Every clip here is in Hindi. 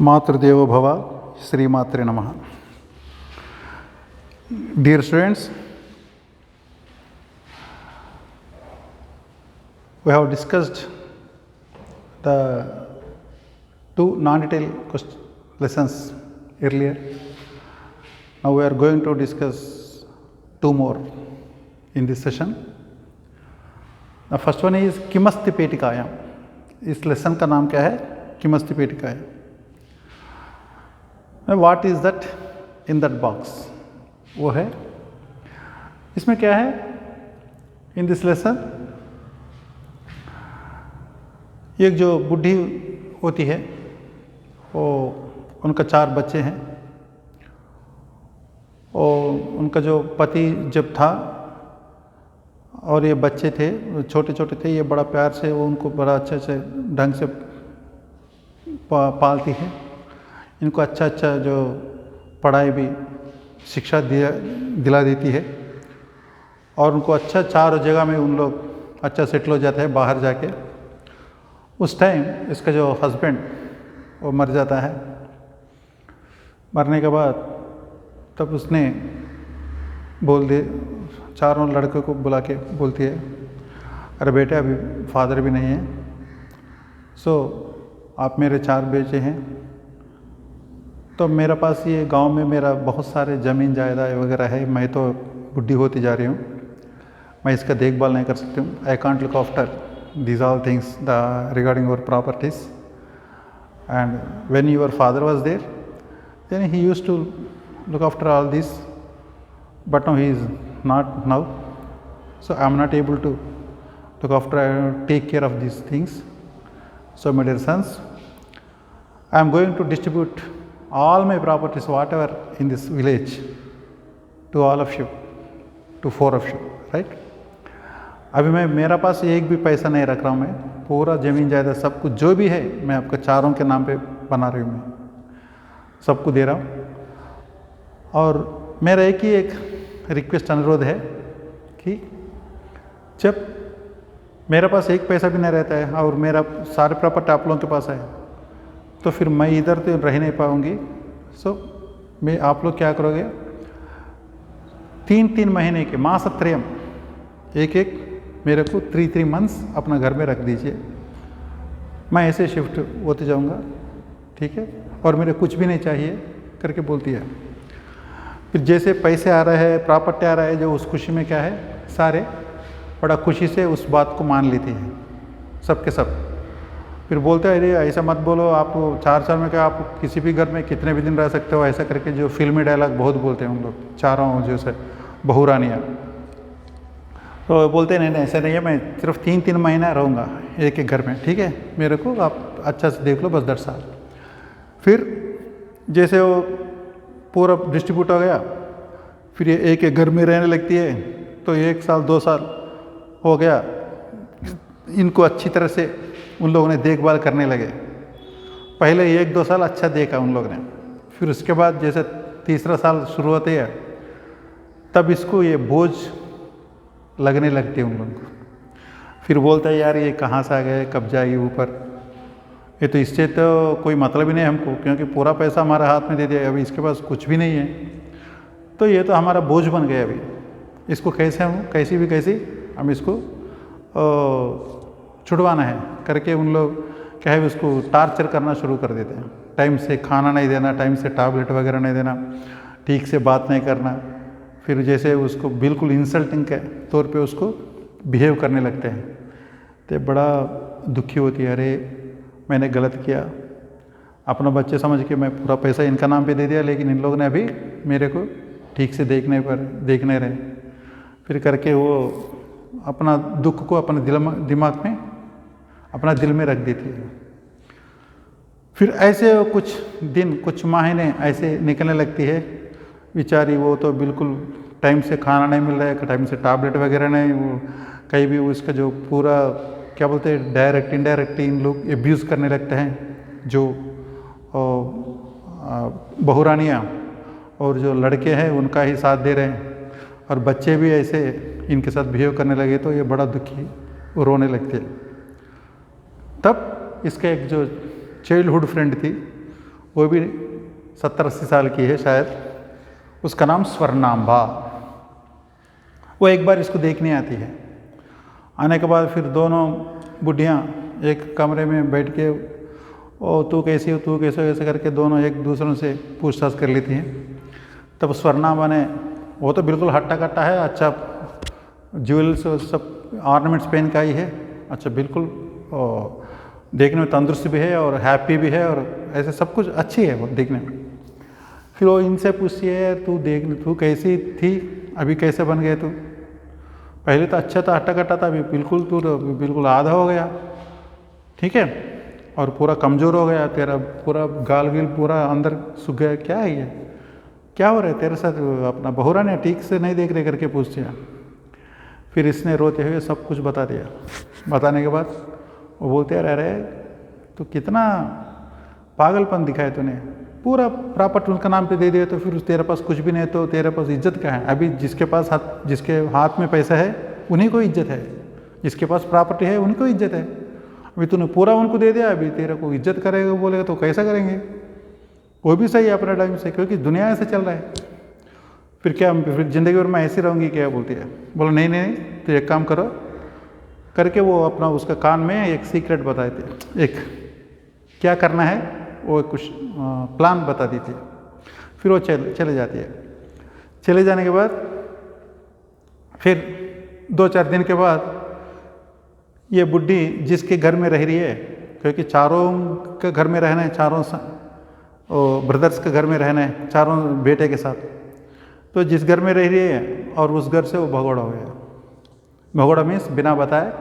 मातृदेवो भव, श्रीमात्रे नमः. Dear students, we have discussed the two non-detailed lessons earlier. Now we are going to discuss two more in this session. The first one is किमस्ति पेटिकायां. इस लेसन का नाम क्या है? किमस्ति पेटिकायां. What is that in that box? वो है, इसमें क्या है? In this lesson एक जो बुढ़ी होती है, वो उनका 4 बच्चे हैं और उनका जो पति जब था और ये बच्चे थे, छोटे छोटे थे, ये बड़ा प्यार से वो उनको बड़ा अच्छे से ढंग से पालती है. इनको अच्छा जो पढ़ाई भी शिक्षा दिला देती है और उनको अच्छा 4 जगह में उन लोग अच्छा सेटल हो जाते हैं बाहर जाके. उस टाइम इसका जो हस्बैंड वो मर जाता है. मरने के बाद तब उसने बोल दे, 4 लड़कों को बुला के बोलती है, अरे बेटे अभी फादर भी नहीं है, सो आप मेरे 4 बेटे हैं, तो मेरे पास ये गांव में मेरा बहुत सारे ज़मीन जायदाद वगैरह है, मैं तो बुढ़ी होती जा रही हूँ, मैं इसका देखभाल नहीं कर सकती हूँ. I can't look after these all things regarding our properties. And when your father was there, then he used to look after all this, but now he is not now, so I am not able to look after take care of these things. So my dear sons, I am going to distribute all my properties whatever in this village to all of you, to 4 of you, right? अभी मैं मेरा पास एक भी पैसा नहीं रख रहा हूँ, मैं पूरा ज़मीन जायदाद सब कुछ जो भी है मैं आपके 4 के नाम पे बना रही हूँ, मैं सबको दे रहा हूँ. और मेरा एक रिक्वेस्ट अनुरोध है कि जब मेरे पास एक पैसा भी नहीं रहता है और मेरा सारे प्रॉपर्टी आप लोगों के पास है, तो फिर मैं इधर तो रह नहीं पाऊँगी. सो मैं आप लोग क्या करोगे, 3 महीने के मासत्रयम एक मेरे को 3 मंथ्स अपना घर में रख दीजिए, मैं ऐसे शिफ्ट होते जाऊंगा, ठीक है, और मेरे कुछ भी नहीं चाहिए करके बोलती है. फिर जैसे पैसे आ रहे हैं, प्रॉपर्टी आ रहा है, जो उस खुशी में क्या है, सारे बड़ा खुशी से उस बात को मान लेती है सब के सब. फिर बोलते हैं, अरे ऐसा मत बोलो, आप 4 साल में क्या आप किसी भी घर में कितने भी दिन रह सकते हो, ऐसा करके जो फिल्मी डायलॉग बहुत बोलते हैं हम लोग, चारों जैसे बहू रानियाँ. तो बोलते हैं नहीं ऐसा नहीं है, मैं सिर्फ 3 महीना रहूँगा एक घर में, ठीक है, मेरे को आप अच्छा से देख लो बस 10 साल. फिर जैसे वो पूरा डिस्ट्रीब्यूट हो गया, फिर ये एक घर में रहने लगती है, तो 1 साल 2 साल हो गया, इनको अच्छी तरह से उन लोगों ने देखभाल करने लगे. पहले 1-2 साल अच्छा देखा उन लोगों ने, फिर उसके बाद जैसे 3रा साल शुरू होते हैं, तब इसको ये बोझ लगने लगती है उन लोगों को. फिर बोलता है, यार ये कहाँ से आ गए, कब जाएगी ऊपर, ये तो इससे तो कोई मतलब ही नहीं हमको, क्योंकि पूरा पैसा हमारे हाथ में दे दिया, अभी इसके पास कुछ भी नहीं है, तो ये तो हमारा बोझ बन गया. अभी इसको कैसे हम इसको छुड़वाना है करके उन लोग क्या है, उसको टार्चर करना शुरू कर देते हैं. टाइम से खाना नहीं देना, टाइम से टैबलेट वगैरह नहीं देना, ठीक से बात नहीं करना, फिर जैसे उसको बिल्कुल इंसल्टिंग के तौर पे उसको बिहेव करने लगते हैं. तो बड़ा दुखी होती है, अरे मैंने गलत किया, अपना बच्चे समझ के मैं पूरा पैसा इनका नाम पे दे दिया, लेकिन इन लोगों ने अभी मेरे को ठीक से देख नहीं रहे. फिर करके वो अपना दुख को अपने दिमाग में अपना दिल में रख देती है. फिर ऐसे कुछ दिन कुछ महीने ऐसे निकलने लगती है. बेचारी वो तो बिल्कुल टाइम से खाना नहीं मिल रहा है, टाइम से टैबलेट वगैरह नहीं, वो कहीं भी उसका जो पूरा क्या बोलते हैं डायरेक्ट इनडायरेक्ट इन लोग एब्यूज़ करने लगते हैं, जो बहुरानियाँ और जो लड़के हैं उनका ही साथ दे रहे हैं, और बच्चे भी ऐसे इनके साथ बिहेव करने लगे, तो ये बड़ा दुखी रोने लगते. तब इसका एक जो चाइल्डहुड फ्रेंड थी वो भी 70-80 साल की है शायद, उसका नाम स्वर्णांबा। वो एक बार इसको देखने आती है। आने के बाद फिर दोनों बुढ़ियाँ एक कमरे में बैठ के, ओ तू कैसी हो, तू कैसे हो, ऐसे करके दोनों एक दूसरों से पूछताछ कर लेती हैं। तब स्वर्णांबा ने, वो तो बिल्कुल हट्टा कट्टा है, अच्छा ज्वेल्स सब ऑर्नामेंट्स पहन का ही है, अच्छा बिल्कुल देखने में तंदुरुस्त भी है और हैप्पी भी है और ऐसे सब कुछ अच्छी है वो देखने में। फिर वो इनसे पूछती है, तू देख, तू कैसी थी, अभी कैसे बन गए तू? पहले तो अच्छा था, हट्टा कट्टा था, अभी बिल्कुल तू बिल्कुल आधा हो गया, ठीक है, और पूरा कमज़ोर हो गया, तेरा पूरा गाल गिल पूरा अंदर सूख गया, क्या है ये, क्या हो रहा है तेरे साथ? अपना बहुरा ने ठीक से नहीं देख रहे करके पूछते हैं। फिर इसने रोते हुए सब कुछ बता दिया। बताने के बाद वो बोलते हैं, अरे तो कितना पागलपन दिखाया तूने, पूरा प्रॉपर्टी उनका नाम पे दे दिया, तो फिर तेरे पास कुछ भी नहीं तो तेरे पास इज्जत क्या है? अभी जिसके हाथ में पैसा है उन्हीं को इज्जत है, जिसके पास प्रॉपर्टी है उन्हीं को इज्जत है। अभी तूने पूरा उनको दे दिया, अभी तेरे को इज्जत करेगा बोलेगा तो कैसा करेंगे? वो भी सही है अपने टाइम से, क्योंकि दुनिया ऐसे चल रहा है। फिर क्या, फिर ज़िंदगी भर मैं ऐसी रहूँगी क्या? बोलती है। बोलो नहीं नहीं, तो एक काम करो करके वो अपना उसका कान में एक सीक्रेट बताए थे, एक क्या करना है वो कुछ प्लान बता दी थी। फिर वो चले जाती है। चले जाने के बाद फिर 2-4 दिन के बाद ये बुढ़ी जिसके घर में रह रही है, क्योंकि चारों के घर में रहना है, चारों ब्रदर्स के घर में रहना है, चारों बेटे के साथ, तो जिस घर में रह रही है और उस घर से वो भगोड़ा हो गया। भगोड़ा मीन्स बिना बताए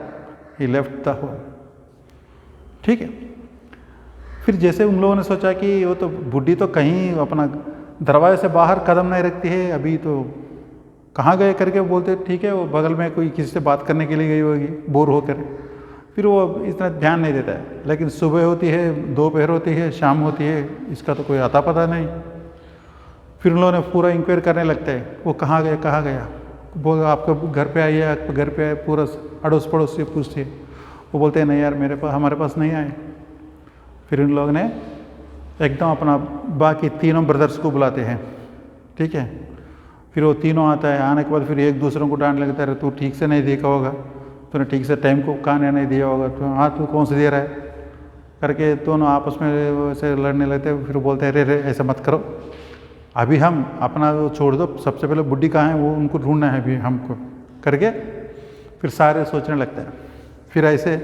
ही लेफ्ट द होम, ठीक है। फिर जैसे उन लोगों ने सोचा कि वो तो बुढ़ी तो कहीं अपना दरवाजे से बाहर कदम नहीं रखती है, अभी तो कहाँ गए करके बोलते, ठीक है वो बगल में कोई किसी से बात करने के लिए गई होगी बोर होकर। फिर वो इतना ध्यान नहीं देता है, लेकिन सुबह होती है, दोपहर होती है, शाम होती है, इसका तो कोई अता पता नहीं। फिर उन लोगों ने पूरा इंक्वायर करने लगते हैं, वो कहाँ गया कहाँ गया, बोल आपके घर पे आई है, आपके घर पे आए, पूरा अड़ोस पड़ोस से पूछती है। वो बोलते हैं नहीं यार हमारे पास नहीं आए। फिर उन लोगों ने एकदम अपना बाकी तीनों ब्रदर्स को बुलाते हैं, ठीक है। फिर वो तीनों आता है, आने के बाद फिर एक दूसरों को डांट लगता है, तू ठीक से नहीं देखा होगा, तूने ठीक से टाइम को कहानी नहीं दिया होगा, तो हाँ तू कौन से दे रहा है करके दोनों आपस में ऐसे लड़ने लगते हैं। फिर बोलते हैं रे ऐसा मत करो, अभी हम अपना वो छोड़ दो, सबसे पहले बुढ़ी कहाँ है वो उनको ढूंढना है अभी हमको करके। फिर सारे सोचने लगते हैं। फिर ऐसे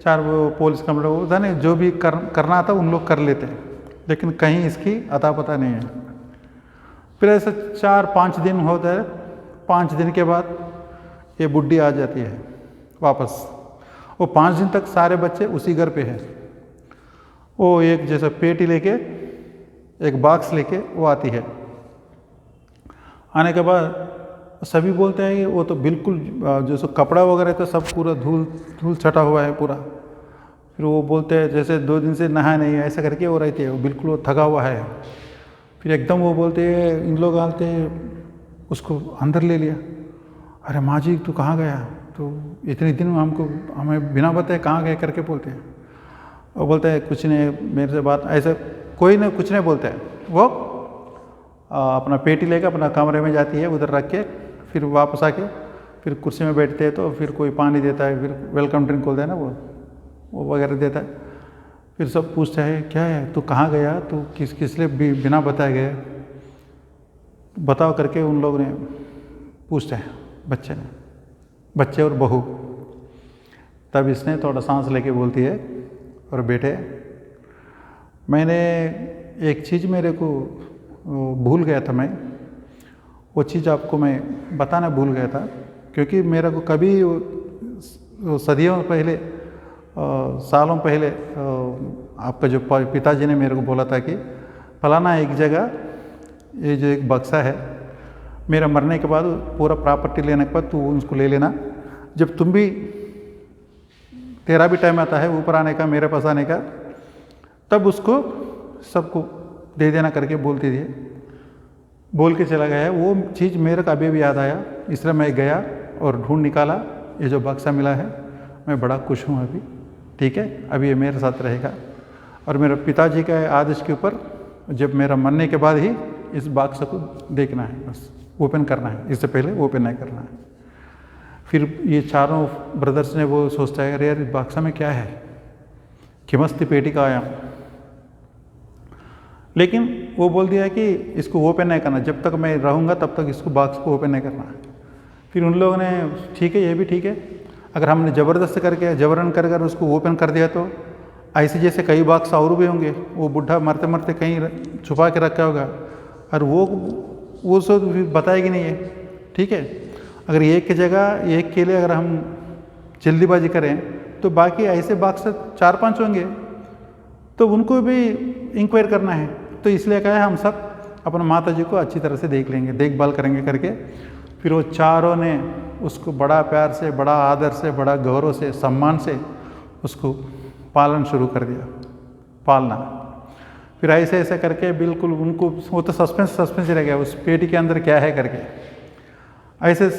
4 वो पुलिस कंप्लेंट होता नहीं, जो भी करना था उन लोग कर लेते हैं, लेकिन कहीं इसकी अता पता नहीं है। फिर ऐसे 4-5 दिन होता है। 5 दिन के बाद ये बुढ़ी आ जाती है वापस। वो 5 दिन तक सारे बच्चे उसी घर पे हैं। वो एक जैसा पेटी लेके, एक बॉक्स लेके वो आती है। आने के बाद सभी बोलते हैं कि वो तो बिल्कुल जो सो कपड़ा वगैरह तो सब पूरा धूल छटा हुआ है पूरा। फिर वो बोलते हैं जैसे 2 दिन से नहाया नहीं है, ऐसा करके वो रहती है, वो बिल्कुल वो थका हुआ है। फिर एकदम वो बोलते हैं, इन लोग आते हैं उसको अंदर ले लिया। अरे माँ जी तू कहाँ गया, तो इतने दिन हमें बिना बताए कहाँ गए करके बोलते हैं। वो बोलते हैं कुछ नहीं, मेरे से बात ऐसे कोई नहीं, कुछ नहीं बोलते हैं। वो अपना पेटी लेकर अपना कमरे में जाती है, उधर रख के फिर वापस आके फिर कुर्सी में बैठते हैं, तो फिर कोई पानी देता है, फिर वेलकम ड्रिंक बोलते हैं ना वो वगैरह देता है। फिर सब पूछते हैं क्या है, तू कहाँ गया, तू किस लिए बिना बताए गया, बताओ करके उन लोगों ने पूछते हैं बच्चे और बहू। तब इसने थोड़ा सांस लेके बोलती है, और बेटे मैंने एक चीज़ मेरे को भूल गया था, मैं वो चीज़ आपको मैं बताना भूल गया था, क्योंकि मेरे को कभी सदियों पहले सालों पहले आपका जो पिताजी ने मेरे को बोला था कि फलाना एक जगह ये जो एक बक्सा है, मेरा मरने के बाद पूरा प्रॉपर्टी लेने के बाद तू उसको ले लेना, जब तुम भी तेरा भी टाइम आता है ऊपर आने का, मेरे पास आने का, तब उसको सबको दे देना करके बोलती थी। बोल के चला गया। वो चीज़ मेरे को अभी भी याद आया, इसलिए मैं गया और ढूंढ निकाला, ये जो बक्सा मिला है, मैं बड़ा खुश हूँ अभी, ठीक है, अभी ये मेरे साथ रहेगा। और मेरे पिताजी के आदेश के ऊपर जब मेरा मरने के बाद ही इस बॉक्स को देखना है, बस ओपन करना है, इससे पहले ओपन नहीं करना है। फिर ये चारों ब्रदर्स ने वो सोचता है अरे यार इस बॉक्स में क्या है, किमस्ती पेटी का आया। लेकिन वो बोल दिया कि इसको ओपन नहीं करना, जब तक मैं रहूँगा तब तक इसको बॉक्स को ओपन नहीं करना है। फिर उन लोगों ने ठीक है ये भी ठीक है, अगर हमने ज़बरदस्त करके जबरन कर उसको ओपन कर दिया तो ऐसे जैसे कई बॉक्स और भी होंगे, वो बुढ़ा मरते मरते कहीं छुपा के रखा होगा और वो सब बताएगी नहीं है। ठीक है, अगर एक की जगह एक के लिए अगर हम जल्दीबाजी करें तो बाकी ऐसे बॉक्स 4-5 होंगे, तो उनको भी इंक्वायर करना है। तो इसलिए क्या है हम सब अपने माता जी को अच्छी तरह से देख लेंगे, देखभाल करेंगे करके फिर वो चारों ने उसको बड़ा प्यार से, बड़ा आदर से, बड़ा गौरव से, सम्मान से उसको पालन शुरू कर दिया, पालना। फिर ऐसे ऐसे करके बिल्कुल उनको वो तो सस्पेंस रह गया उस पेटी के अंदर क्या है करके। ऐसे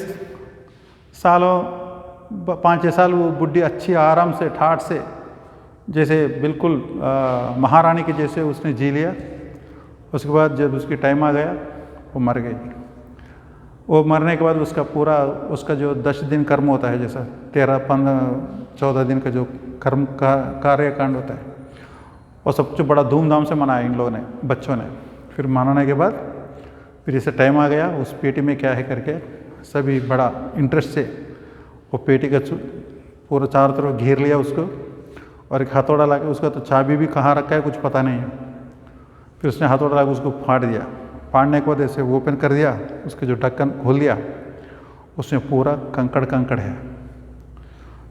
सालों 5-6 साल वो बुढ़ी अच्छी आराम से ठाठ से जैसे बिल्कुल महारानी के जैसे उसने जी लिया। उसके बाद जब उसकी टाइम आ गया वो मर गई। वो मरने के बाद उसका पूरा उसका जो 10 दिन कर्म होता है, जैसा 13-14 दिन का जो कर्म का कार्यकांड होता है, और सबसे बड़ा धूमधाम से मनाया इन लोगों ने, बच्चों ने। फिर मनाने के बाद फिर इसे टाइम आ गया उस पेटी में क्या है करके सभी बड़ा इंटरेस्ट से वो पेटी का पूरा चारों तरफ घेर लिया उसको, और एक हथौड़ा ला के उसका तो चाबी भी कहाँ रखा है कुछ पता नहीं है। फिर उसने हथौड़ा ला के उसको फाड़ दिया। फाड़ने के बाद ऐसे ओपन कर दिया, उसके जो ढक्कन खोल दिया, उसमें पूरा कंकड़ है।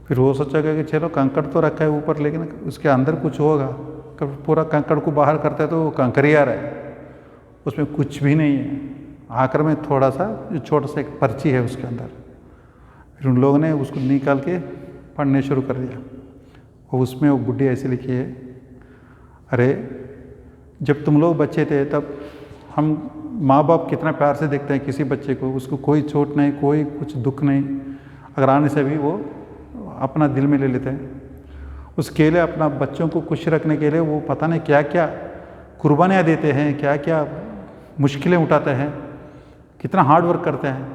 फिर वो सोचा कि चलो कंकड़ तो रखा है ऊपर, लेकिन उसके अंदर कुछ होगा। पूरा कंकड़ को बाहर करता है तो वो कंकड़ ही आ रहा है, उसमें कुछ भी नहीं है। आखिर में थोड़ा सा जो छोटा सा एक पर्ची है उसके अंदर। फिर उन लोगों ने उसको निकाल के पढ़ने शुरू कर दिया, और उसमें वो बुढ़ी ऐसे लिखी है, अरे जब तुम लोग बच्चे थे तब हम माँ बाप कितना प्यार से देखते हैं किसी बच्चे को, उसको कोई चोट नहीं, कोई कुछ दुख नहीं, अगर आने से भी वो अपना दिल में ले लेते हैं। उसके लिए अपना बच्चों को खुश रखने के लिए वो पता नहीं क्या क्या कुर्बानियाँ देते हैं, क्या क्या मुश्किलें उठाते हैं, कितना हार्ड वर्क करते हैं।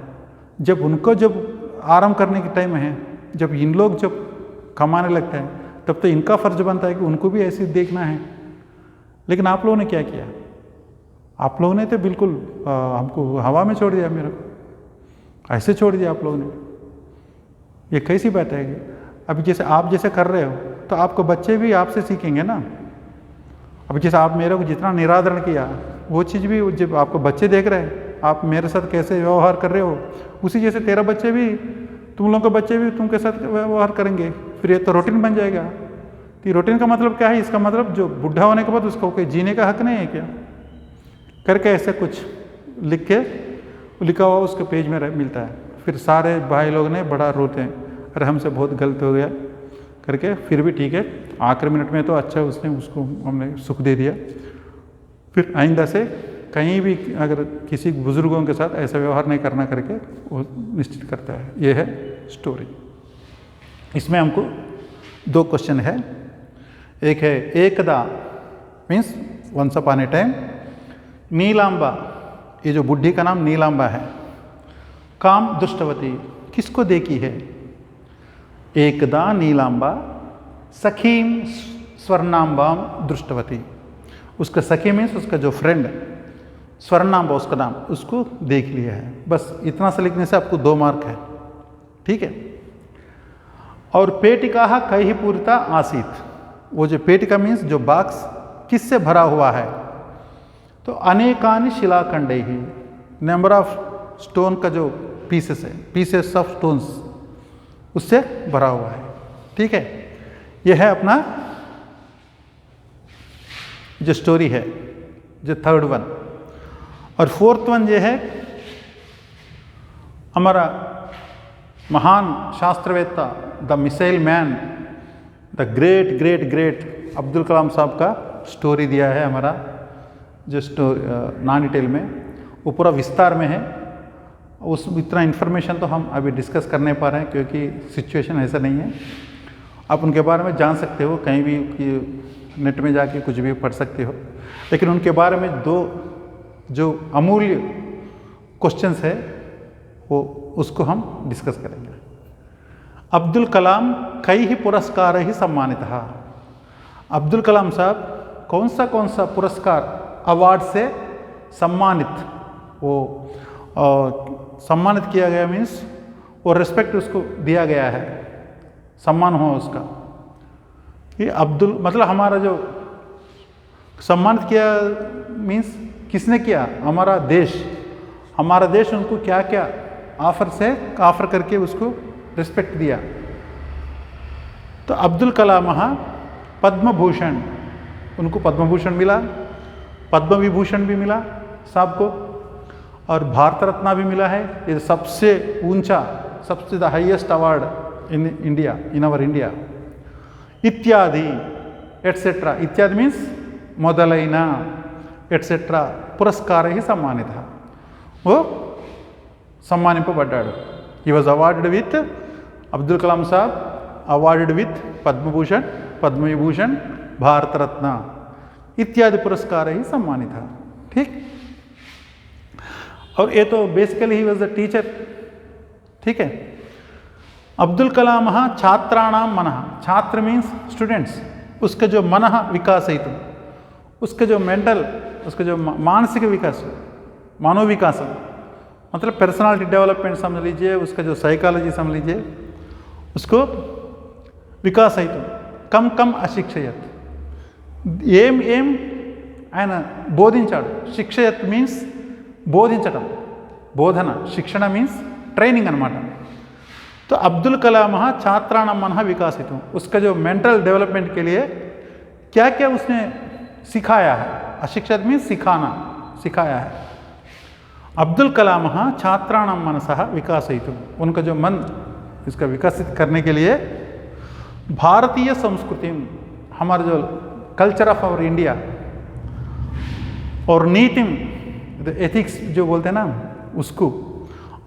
जब आराम करने के टाइम है, जब इन लोग जब कमाने लगते हैं, तब तो इनका फ़र्ज बनता है कि उनको भी ऐसे देखना है। लेकिन आप लोगों ने क्या किया? आप लोगों ने तो बिल्कुल हमको हवा में छोड़ दिया, मेरे को ऐसे छोड़ दिया आप लोगों ने। ये कैसी बात है? अभी जैसे आप जैसे कर रहे हो तो आपको बच्चे भी आपसे सीखेंगे ना। अभी जैसे आप मेरे को जितना निरादरण किया, वो चीज़ भी जब आपको बच्चे देख रहे हैं, आप मेरे साथ कैसे व्यवहार कर रहे हो, उसी जैसे तेरा बच्चे भी, तुम लोगों के बच्चे भी तुमके साथ व्यवहार करेंगे। फिर ये तो रूटीन बन जाएगा। तो रूटीन का मतलब क्या है? इसका मतलब जो बुढ़ा होने के बाद उसको कोई जीने का हक नहीं है क्या? करके ऐसे कुछ लिख के लिखा हुआ उसके पेज में मिलता है। फिर सारे भाई लोग ने बड़ा रोते हैं, अरे हमसे बहुत गलत हो गया करके। फिर भी ठीक है, आखिरी मिनट में तो अच्छा उसने उसको हमने सुख दे दिया। फिर आइंदा से कहीं भी अगर किसी बुजुर्गों के साथ ऐसा व्यवहार नहीं करना करके वो निश्चित करता है। ये है स्टोरी। इसमें हमको 2 क्वेश्चन है। एक है एकदा means once upon a time, Neelamba, ये जो बुढ़ी का नाम नीलांबा है, काम दुष्टवती, किसको देखी है? एकदा नीलांबा सखीम स्वर्णांबाम दृष्टवती, उसका सखी मीन्स उसका जो फ्रेंड स्वर्णांबा उसका नाम, उसको देख लिया है। बस इतना से लिखने से आपको 2 मार्क है। ठीक है। और पेटिका कई पूरिता आसीत, वो जो पेटिका मीन्स जो बॉक्स किससे भरा हुआ है? तो अनेकानि शिलाखंडे ही, नंबर ऑफ स्टोन का जो पीसेस है, पीसेस ऑफ स्टोन्स, उससे भरा हुआ है। ठीक है। यह है अपना जो स्टोरी है, जो 3rd वन। और 4th वन ये है हमारा महान शास्त्रवेत्ता, the missile man, the great great great Abdul Kalam साहब का स्टोरी दिया है हमारा जो नॉन डिटेल में, वो पूरा विस्तार में है। उस इतना इन्फॉर्मेशन तो हम अभी डिस्कस कर नहीं पा रहे हैं क्योंकि सिचुएशन ऐसा नहीं है। आप उनके बारे में जान सकते हो कहीं भी कि नेट में जाके कुछ भी पढ़ सकते हो, लेकिन उनके बारे में दो जो अमूल्य क्वेश्चंस है वो उसको हम डिस्कस करेंगे। अब्दुल कलाम कई ही पुरस्कार ही सम्मानित था। अब्दुल कलाम साहब कौन सा पुरस्कार अवार्ड से सम्मानित, वो सम्मानित किया गया, मीन्स वो रिस्पेक्ट उसको दिया गया है, सम्मान हुआ उसका। ये अब्दुल मतलब हमारा जो सम्मानित किया मीन्स किसने किया, हमारा देश उनको क्या क्या ऑफर करके उसको रिस्पेक्ट दिया। तो अब्दुल कलाम पद्म भूषण, उनको पद्म भूषण मिला, पद्म विभूषण भी मिला साहब को, और भारत रत्न भी मिला है। ये सबसे ऊंचा, सबसे the highest award in India, in our India. इत्यादि एटसेट्रा, इत्यादि मीन्स మొదలైన ఎట్సెట్రా పురస్కార ही सम्मानित था, वो सम्मानिंపబడ్డాడు। He was awarded with, Abdul Kalam साहब अवार्डेड विथ पद्म भूषण, पद्म विभूषण, भारत रत्न इत्यादि पुरस्कार ही सम्मानित था। ठीक, और ये तो basically he was a teacher. ठीक है, अब्दुल कलाम छात्राणां मनः, छात्र मीन्स स्टूडेंट्स, उसका जो मनः विकास है, तो उसका जो मेंटल, उसका जो मानसिक विकास, मनोविकास मतलब पर्सनालिटी डेवलपमेंट समझ लीजिए, उसका जो साइकोलॉजी समझ लीजिए, उसको विकास है। तो कम कम अशिक्षयत, ఏం ఆయన బోధించాడు। శిక్షయత్ మీన్స్ బోధించడం, బోధన, శిక్షణ మీన్స్ ट्रेनिंग అనమాట। तो अब्दुल कलाम छात्राणां मनः विकासितुं, उसका जो मेंटल डेवलपमेंट के लिए क्या क्या उसने सिखाया है, अशिक्षित मीन्स सिखाना, सिखाया है। अब्दुल कलाम छात्राणां मनसः विकासयितुं, उनका जो मन इसका विकसित करने के लिए भारतीय संस्कृति, हमारा जो कल्चर ऑफ आवर इंडिया और नीतिम, एथिक्स जो बोलते हैं ना उसको,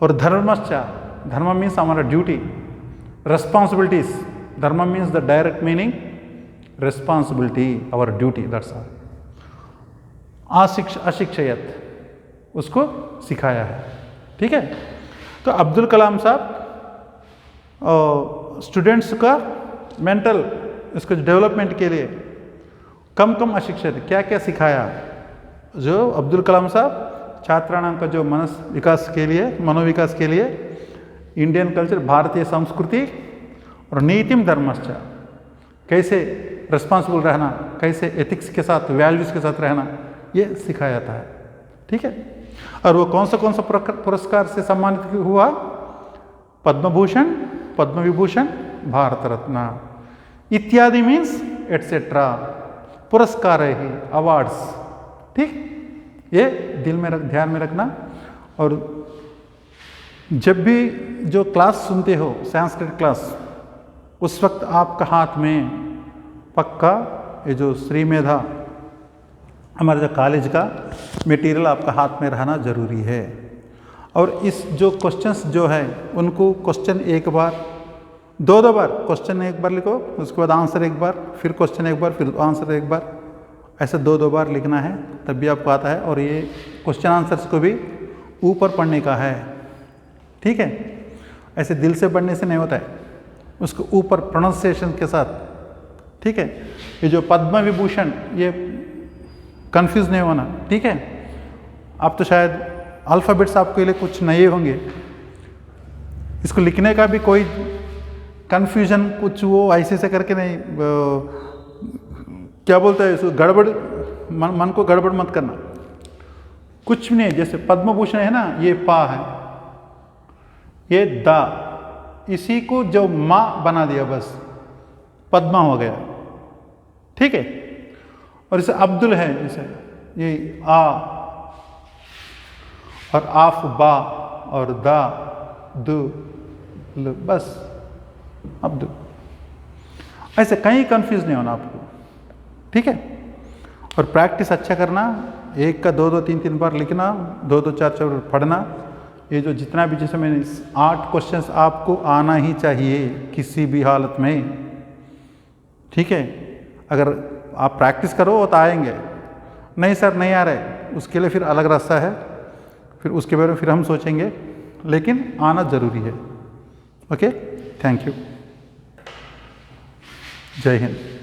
और धर्मश्च, धर्म मीन्स हमारा ड्यूटी, रेस्पॉन्सिबिलिटीज, धर्म means the direct meaning responsibility, our duty, that's all. अशिक्षयत, उसको सिखाया है। ठीक है, तो अब्दुल कलाम साहब स्टूडेंट्स का मेंटल इसको डेवलपमेंट के लिए कम कम अशिक्षित क्या क्या सिखाया। जो अब्दुल कलाम साहब छात्राणां का जो विकास के लिए, मनोविकास के लिए इंडियन कल्चर, भारतीय संस्कृति और नीतिम धर्मश्च, कैसे रिस्पॉन्सिबल रहना, कैसे एथिक्स के साथ, वैल्यूज के साथ रहना, ये सिखाया था। ठीक है, और वो कौन सा पुरस्कार से सम्मानित हुआ, पद्म भूषण, पद्म विभूषण, भारत रत्न इत्यादि मीन्स एटसेट्रा, पुरस्कार ही, अवार्ड्स। ठीक, ये दिल में ध्यान में रखना। और जब भी जो क्लास सुनते हो, संस्कृत क्लास, उस वक्त आपका हाथ में पक्का ये जो श्री मेधा, हमारे जो कॉलेज का मटेरियल आपका हाथ में रहना जरूरी है। और इस जो क्वेश्चंस जो है उनको क्वेश्चन एक बार, दो बार, क्वेश्चन एक बार लिखो, उसके बाद आंसर एक बार, फिर क्वेश्चन एक बार, फिर आंसर एक बार, ऐसे दो बार लिखना है, तब भी आपको आता है। और ये क्वेश्चन आंसर्स को भी ऊपर पढ़ने का है। ठीक है, ऐसे दिल से पढ़ने से नहीं होता है, उसको ऊपर प्रोनाउंसिएशन के साथ। ठीक है, ये जो पद्म विभूषण, ये कंफ्यूज नहीं होना। ठीक है, अब तो शायद अल्फ़ाबेट्स आपके लिए कुछ नए होंगे, इसको लिखने का भी कोई कंफ्यूजन कुछ वो ऐसे से करके नहीं, क्या बोलता है इसको, गड़बड़, मन को गड़बड़ मत करना, कुछ भी नहीं। जैसे पद्म भूषण है ना, ये पा है, ये दा, इसी को जो माँ बना दिया, बस पद्मा हो गया। ठीक है, और इसे अब्दुल है, जैसे ये आ और आफ बा और दा दु ल, बस अब्दुल। ऐसे कहीं कंफ्यूज नहीं होना आपको। ठीक है, और प्रैक्टिस अच्छा करना, एक का दो तीन बार लिखना, दो चार बार पढ़ना। ये जो जितना भी, जैसे मैंने 8 क्वेश्चंस आपको आना ही चाहिए किसी भी हालत में। ठीक है, अगर आप प्रैक्टिस करो वो तो आएंगे। नहीं सर नहीं आ रहे, उसके लिए फिर अलग रास्ता है, फिर उसके बारे में फिर हम सोचेंगे, लेकिन आना ज़रूरी है। ओके, थैंक यू, जय हिंद।